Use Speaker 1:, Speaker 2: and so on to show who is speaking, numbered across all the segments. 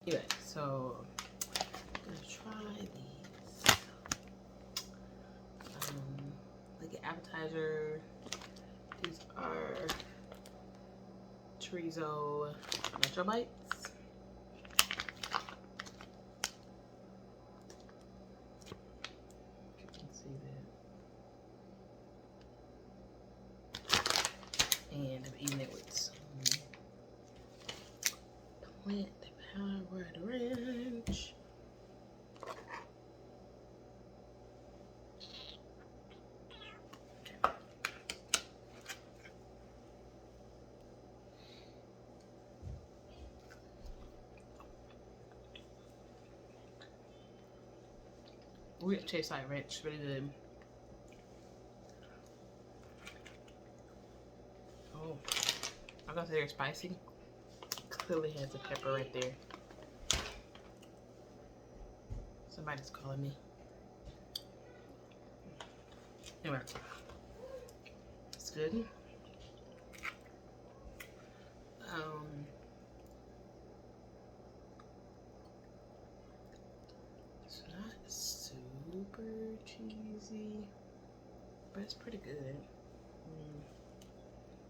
Speaker 1: Anyway, so I'm gonna try these. Like an appetizer. These are chorizo nacho bites. You can see that. And I'm eating it with some plant-powered ranch. Weird tastes like ranch, really good. Oh, I got they're spicy. Clearly has a pepper right there. Somebody's calling me. Anyway, it's good. It's not super cheesy, but it's pretty good.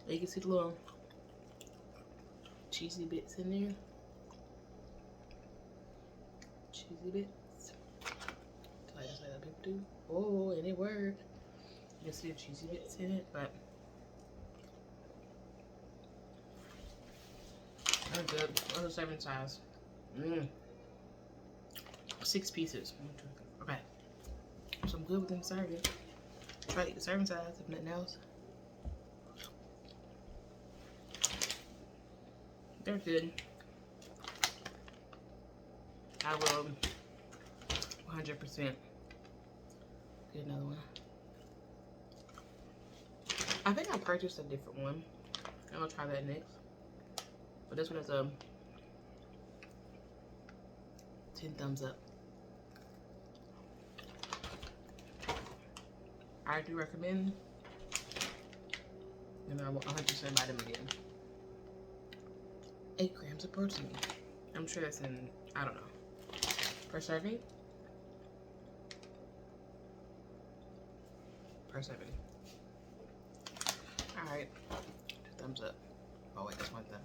Speaker 1: You can see the little cheesy bits in there. Cheesy bits. Like other people do. Oh, and it worked. You can see the cheesy bits in it, but they're good. What a serving size. 6 pieces. Okay. So I'm good with them serving. Try to eat the serving size, if nothing else. They're good. I will 100% get another one. I think I purchased a different one. I'm gonna try that next. But this one is a 10 thumbs up. I do recommend, and I will 100% buy them again. 8 grams of protein. I'm sure that's in, I don't know, per serving. Per serving. Alright, 2 thumbs up. Oh wait, that's 1 thumb.